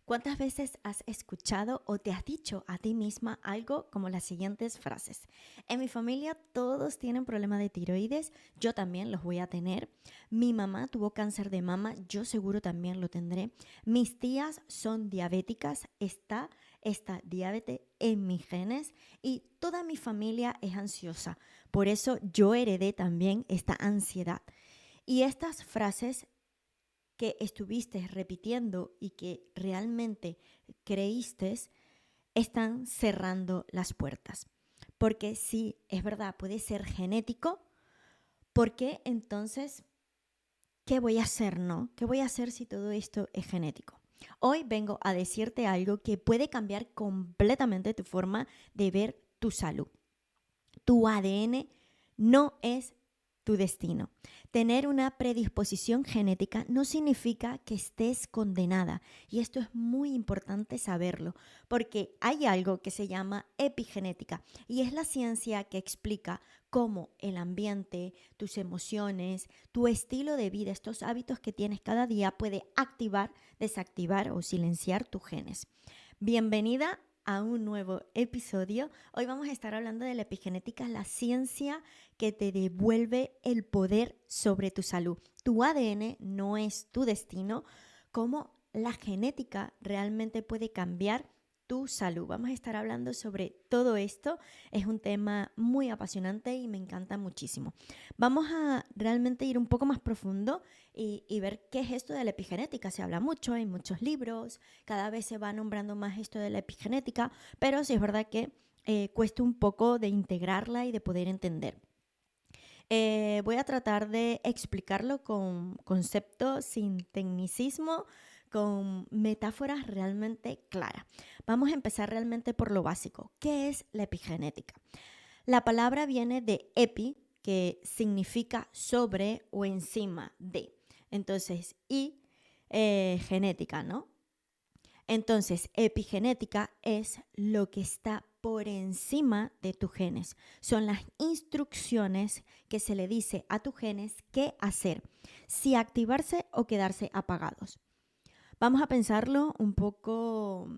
¿Cuántas veces has escuchado o te has dicho a ti misma algo como las siguientes frases? En mi familia todos tienen problema de tiroides, yo también los voy a tener. Mi mamá tuvo cáncer de mama, yo seguro también lo tendré. Mis tías son diabéticas, está esta diabetes en mis genes y toda mi familia es ansiosa. Por eso yo heredé también esta ansiedad. Y estas frases que estuviste repitiendo y que realmente creíste están cerrando las puertas. Porque sí, es verdad, puede ser genético, ¿por qué entonces qué voy a hacer, no? ¿Qué voy a hacer si todo esto es genético? Hoy vengo a decirte algo que puede cambiar completamente tu forma de ver tu salud. Tu ADN no es tu destino. Tener una predisposición genética no significa que estés condenada. Y esto es muy importante saberlo, porque hay algo que se llama epigenética y es la ciencia que explica cómo el ambiente, tus emociones, tu estilo de vida, estos hábitos que tienes cada día puede activar, desactivar o silenciar tus genes. Bienvenida a un nuevo episodio. Hoy vamos a estar hablando de la epigenética, la ciencia que te devuelve el poder sobre tu salud. Tu ADN no es tu destino, como la genética realmente puede cambiar tu salud. Vamos a estar hablando sobre todo esto. Es un tema muy apasionante y me encanta muchísimo. Vamos a realmente ir un poco más profundo y ver qué es esto de la epigenética. Se habla mucho, hay muchos libros, cada vez se va nombrando más esto de la epigenética, pero sí es verdad que cuesta un poco de integrarla y de poder entender. Voy a tratar de explicarlo con conceptos sin tecnicismo, con metáforas realmente claras. Vamos a empezar realmente por lo básico. ¿Qué es la epigenética? La palabra viene de epi, que significa sobre o encima de. Entonces, genética, ¿no? Entonces, epigenética es lo que está por encima de tus genes. Son las instrucciones que se le dice a tus genes qué hacer, si activarse o quedarse apagados. Vamos a pensarlo un poco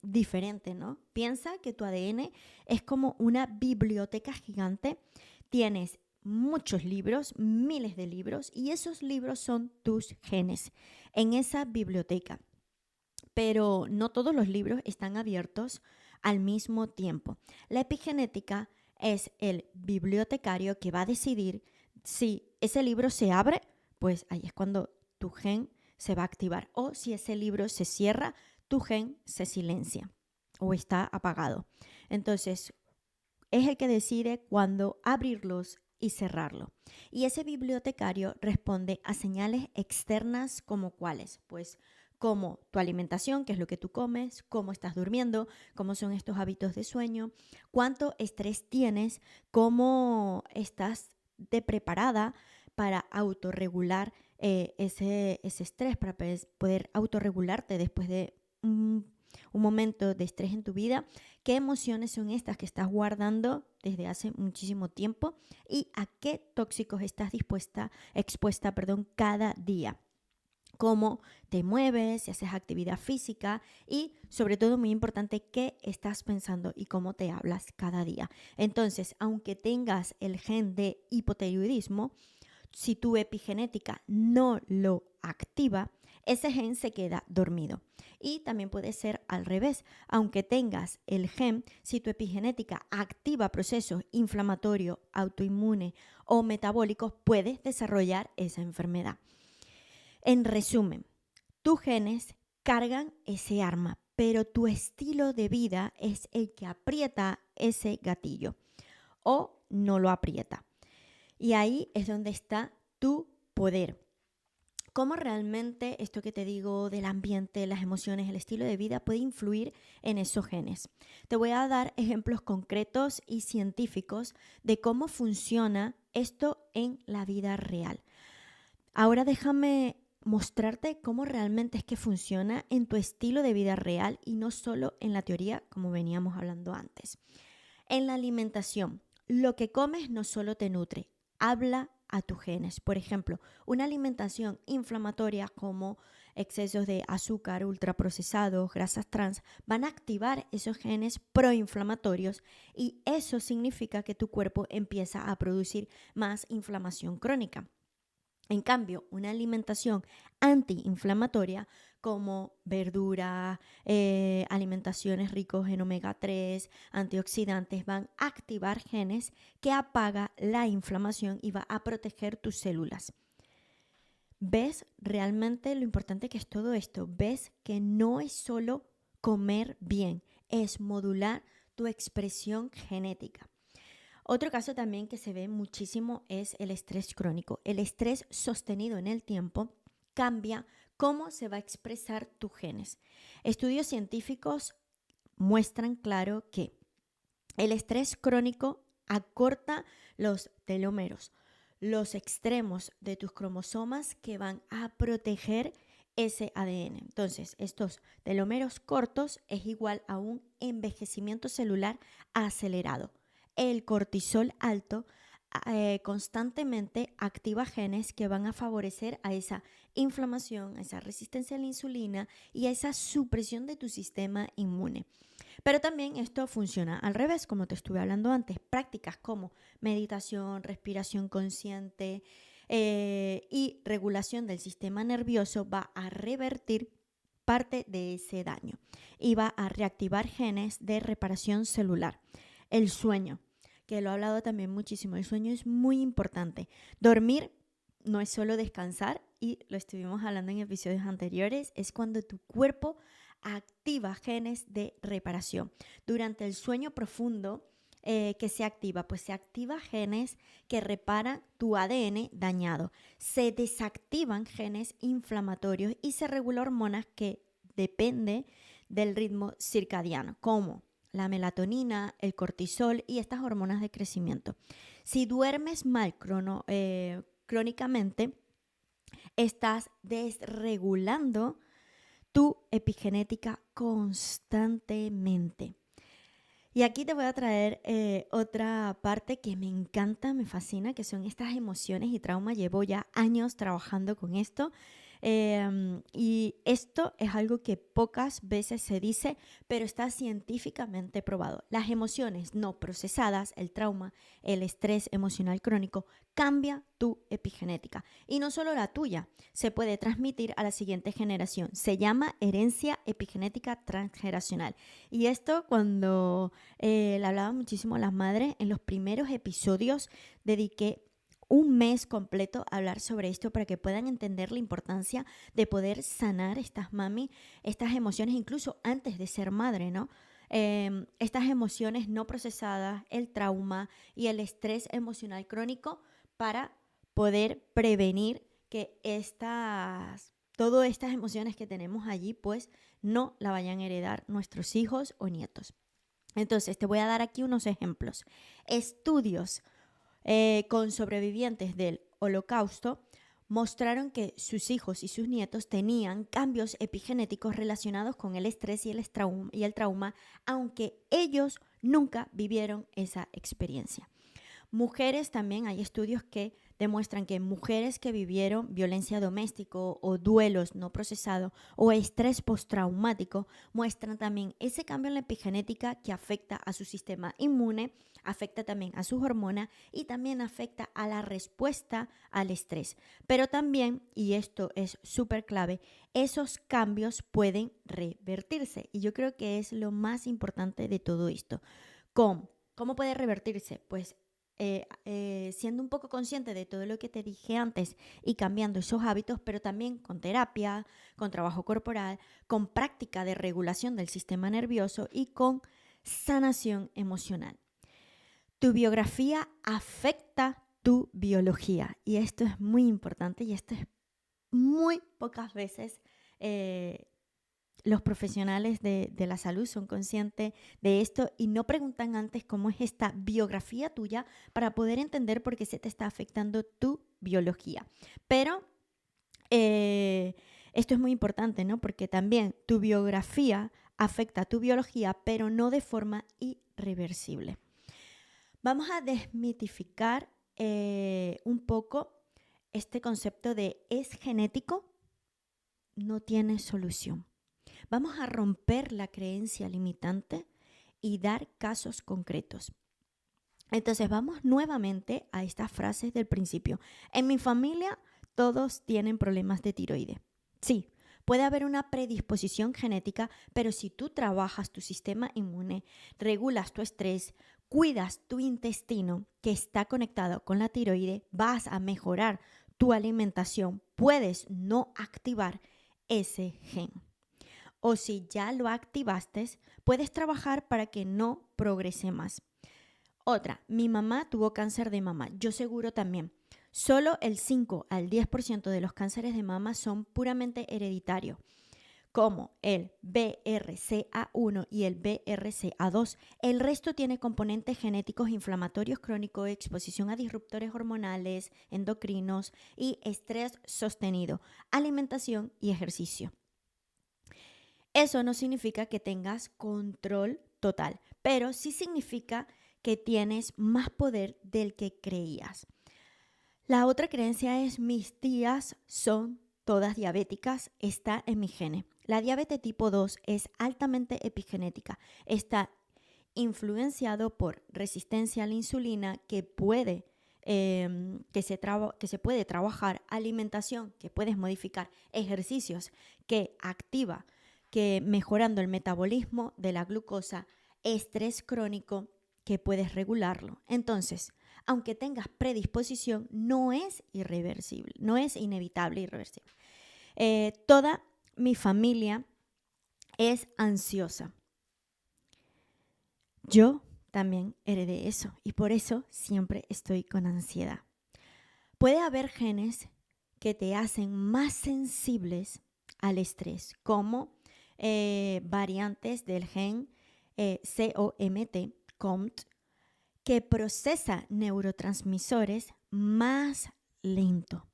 diferente, ¿no? Piensa que tu ADN es como una biblioteca gigante. Tienes muchos libros, miles de libros, y esos libros son tus genes en esa biblioteca, pero no todos los libros están abiertos al mismo tiempo. La epigenética es el bibliotecario que va a decidir si ese libro se abre, pues ahí es cuando tu gen se va a activar, o si ese libro se cierra, tu gen se silencia o está apagado. Entonces, es el que decide cuándo abrirlos y cerrarlo. Y ese bibliotecario responde a señales externas como cuáles, pues como tu alimentación, que es lo que tú comes, cómo estás durmiendo, cómo son estos hábitos de sueño, cuánto estrés tienes, cómo estás de preparada para autorregular ese estrés, para poder autorregularte después de un momento de estrés en tu vida, qué emociones son estas que estás guardando desde hace muchísimo tiempo y a qué tóxicos estás expuesta cada día. Cómo te mueves, si haces actividad física y sobre todo muy importante qué estás pensando y cómo te hablas cada día. Entonces, aunque tengas el gen de hipotiroidismo, si tu epigenética no lo activa, ese gen se queda dormido. Y también puede ser al revés. Aunque tengas el gen, si tu epigenética activa procesos inflamatorios, autoinmunes o metabólicos, puedes desarrollar esa enfermedad. En resumen, tus genes cargan ese arma, pero tu estilo de vida es el que aprieta ese gatillo o no lo aprieta. Y ahí es donde está tu poder. Cómo realmente esto que te digo del ambiente, las emociones, el estilo de vida puede influir en esos genes. Te voy a dar ejemplos concretos y científicos de cómo funciona esto en la vida real. Ahora déjame mostrarte cómo realmente es que funciona en tu estilo de vida real y no solo en la teoría como veníamos hablando antes. En la alimentación, lo que comes no solo te nutre, habla a tus genes. Por ejemplo, una alimentación inflamatoria como excesos de azúcar, ultraprocesados, grasas trans, van a activar esos genes proinflamatorios y eso significa que tu cuerpo empieza a producir más inflamación crónica. En cambio, una alimentación antiinflamatoria como verdura, alimentaciones ricos en omega 3, antioxidantes, van a activar genes que apaga la inflamación y va a proteger tus células. ¿Ves realmente lo importante que es todo esto? ¿Ves que no es solo comer bien, es modular tu expresión genética? Otro caso también que se ve muchísimo es el estrés crónico. El estrés sostenido en el tiempo cambia cómo se va a expresar tus genes. Estudios científicos muestran claro que el estrés crónico acorta los telómeros, los extremos de tus cromosomas que van a proteger ese ADN. Entonces, estos telómeros cortos es igual a un envejecimiento celular acelerado. El cortisol alto constantemente activa genes que van a favorecer a esa inflamación, a esa resistencia a la insulina y a esa supresión de tu sistema inmune. Pero también esto funciona al revés, como te estuve hablando antes. Prácticas como meditación, respiración consciente y regulación del sistema nervioso va a revertir parte de ese daño y va a reactivar genes de reparación celular. El sueño, que lo he hablado también muchísimo, el sueño es muy importante. Dormir no es solo descansar, y lo estuvimos hablando en episodios anteriores, es cuando tu cuerpo activa genes de reparación. Durante el sueño profundo, ¿qué se activa? Pues se activa genes que reparan tu ADN dañado. Se desactivan genes inflamatorios y se regula hormonas que dependen del ritmo circadiano, como la melatonina, el cortisol y estas hormonas de crecimiento. Si duermes mal crónicamente, estás desregulando tu epigenética constantemente. Y aquí te voy a traer otra parte que me encanta, me fascina, que son estas emociones y traumas. Llevo ya años trabajando con esto. Y esto es algo que pocas veces se dice, pero está científicamente probado. Las emociones no procesadas, el trauma, el estrés emocional crónico, cambia tu epigenética. Y no solo la tuya, se puede transmitir a la siguiente generación. Se llama herencia epigenética transgeneracional. Y esto cuando le hablaba muchísimo a las madres, en los primeros episodios dediqué un mes completo a hablar sobre esto para que puedan entender la importancia de poder sanar estas mami, estas emociones incluso antes de ser madre, ¿no? Estas emociones no procesadas, el trauma y el estrés emocional crónico para poder prevenir que todas estas emociones que tenemos allí pues no la vayan a heredar nuestros hijos o nietos. Entonces te voy a dar aquí unos ejemplos. Estudios con sobrevivientes del Holocausto mostraron que sus hijos y sus nietos tenían cambios epigenéticos relacionados con el estrés y el trauma, aunque ellos nunca vivieron esa experiencia. Mujeres también, hay estudios que demuestran que mujeres que vivieron violencia doméstica o duelos no procesados o estrés postraumático muestran también ese cambio en la epigenética que afecta a su sistema inmune, afecta también a sus hormonas y también afecta a la respuesta al estrés. Pero también, y esto es súper clave, esos cambios pueden revertirse y yo creo que es lo más importante de todo esto. ¿Cómo puede revertirse? Pues siendo un poco consciente de todo lo que te dije antes y cambiando esos hábitos, pero también con terapia, con trabajo corporal, con práctica de regulación del sistema nervioso y con sanación emocional. Tu biografía afecta tu biología y esto es muy importante y esto es muy pocas veces los profesionales de la salud son conscientes de esto y no preguntan antes cómo es esta biografía tuya para poder entender por qué se te está afectando tu biología. Pero esto es muy importante, ¿no? Porque también tu biografía afecta a tu biología, pero no de forma irreversible. Vamos a desmitificar un poco este concepto de ¿es genético? no tiene solución. Vamos a romper la creencia limitante y dar casos concretos. Entonces vamos nuevamente a estas frases del principio. En mi familia todos tienen problemas de tiroides. Sí, puede haber una predisposición genética, pero si tú trabajas tu sistema inmune, regulas tu estrés, cuidas tu intestino que está conectado con la tiroide, vas a mejorar tu alimentación, puedes no activar ese gen. O si ya lo activaste, puedes trabajar para que no progrese más. Otra, mi mamá tuvo cáncer de mama, yo seguro también. Solo el 5 al 10% de los cánceres de mama son puramente hereditarios, como el BRCA1 y el BRCA2. El resto tiene componentes genéticos inflamatorios crónicos, exposición a disruptores hormonales, endocrinos y estrés sostenido, alimentación y ejercicio. Eso no significa que tengas control total, pero sí significa que tienes más poder del que creías. La otra creencia es mis tías son todas diabéticas, está en mi genes. La diabetes tipo 2 es altamente epigenética, está influenciado por resistencia a la insulina que se puede trabajar, alimentación que puedes modificar, ejercicios que activa, que mejorando el metabolismo de la glucosa, estrés crónico que puedes regularlo. Entonces, aunque tengas predisposición, no es irreversible, no es inevitable irreversible. Toda mi familia es ansiosa. Yo también heredé eso y por eso siempre estoy con ansiedad. Puede haber genes que te hacen más sensibles al estrés, como variantes del gen COMT, que procesa neurotransmisores más lento.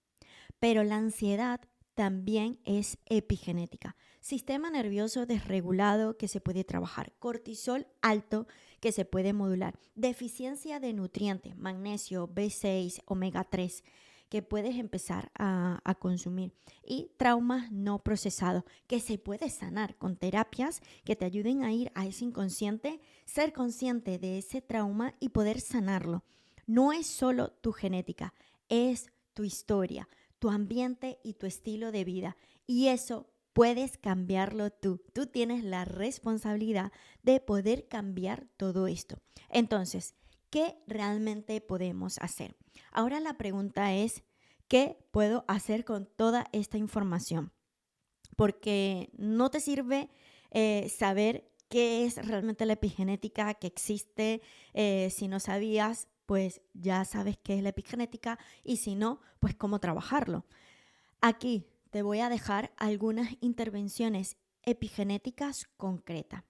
Pero la ansiedad también es epigenética. Sistema nervioso desregulado que se puede trabajar. Cortisol alto que se puede modular. Deficiencia de nutrientes, magnesio, B6, omega 3 que puedes empezar a consumir. Y traumas no procesados que se puede sanar con terapias que te ayuden a ir a ese inconsciente, ser consciente de ese trauma y poder sanarlo. No es solo tu genética, es tu historia, tu ambiente y tu estilo de vida. Y eso puedes cambiarlo tú. Tú tienes la responsabilidad de poder cambiar todo esto. Entonces, ¿qué realmente podemos hacer? Ahora la pregunta es, ¿qué puedo hacer con toda esta información? Porque no te sirve saber qué es realmente la epigenética que existe. Si no sabías, pues ya sabes qué es la epigenética y si no, pues cómo trabajarlo. Aquí te voy a dejar algunas intervenciones epigenéticas concretas.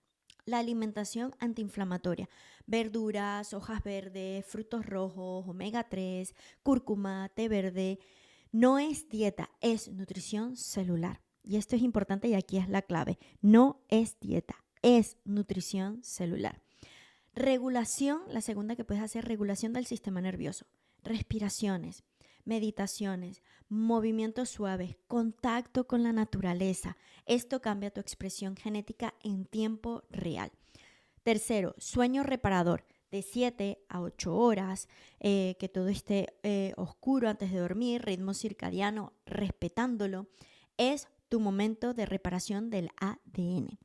La alimentación antiinflamatoria, verduras, hojas verdes, frutos rojos, omega 3, cúrcuma, té verde. No es dieta, es nutrición celular. Y esto es importante y aquí es la clave. No es dieta, es nutrición celular. Regulación, la segunda que puedes hacer, regulación del sistema nervioso. Respiraciones, meditaciones, movimientos suaves, contacto con la naturaleza. Esto cambia tu expresión genética en tiempo real. Tercero, sueño reparador de 7 a 8 horas, que todo esté oscuro antes de dormir, ritmo circadiano, respetándolo. Es tu momento de reparación del ADN.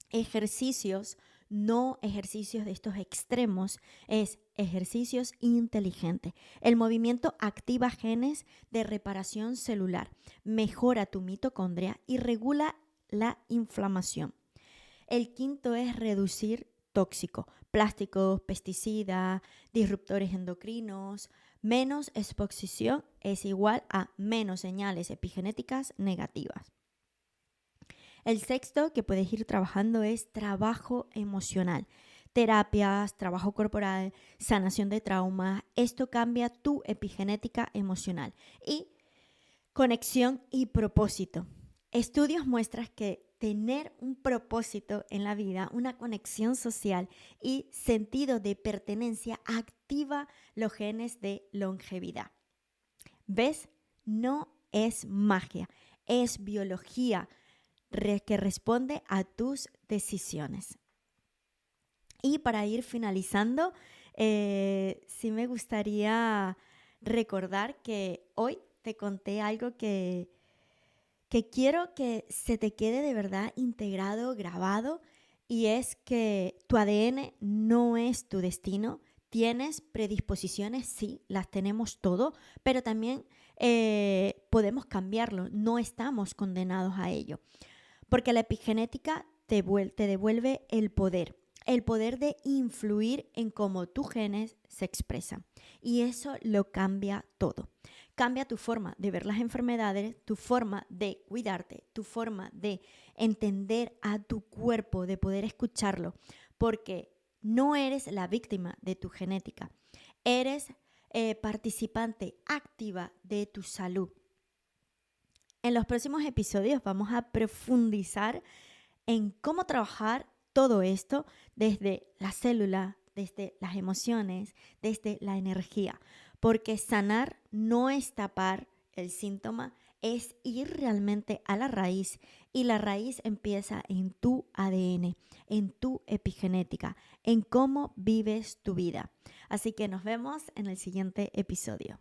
Ejercicios, no ejercicios de estos extremos, es ejercicios inteligentes. El movimiento activa genes de reparación celular, mejora tu mitocondria y regula la inflamación. El quinto es reducir tóxicos, plásticos, pesticidas, disruptores endocrinos. Menos exposición es igual a menos señales epigenéticas negativas. El sexto que puedes ir trabajando es trabajo emocional. Terapias, trabajo corporal, sanación de traumas. Esto cambia tu epigenética emocional. Y conexión y propósito. Estudios muestran que tener un propósito en la vida, una conexión social y sentido de pertenencia activa los genes de longevidad. ¿Ves? No es magia. es biología que responde a tus decisiones. Y para ir finalizando, sí me gustaría recordar que hoy te conté algo que quiero que se te quede de verdad integrado, grabado, y es que tu ADN no es tu destino. Tienes predisposiciones, sí, las tenemos todo, pero también podemos cambiarlo, no estamos condenados a ello. Porque la epigenética te devuelve el poder de influir en cómo tus genes se expresan. Y eso lo cambia todo. Cambia tu forma de ver las enfermedades, tu forma de cuidarte, tu forma de entender a tu cuerpo, de poder escucharlo, porque no eres la víctima de tu genética, eres participante activa de tu salud. En los próximos episodios vamos a profundizar en cómo trabajar todo esto desde la célula, desde las emociones, desde la energía. Porque sanar no es tapar el síntoma, es ir realmente a la raíz. Y la raíz empieza en tu ADN, en tu epigenética, en cómo vives tu vida. Así que nos vemos en el siguiente episodio.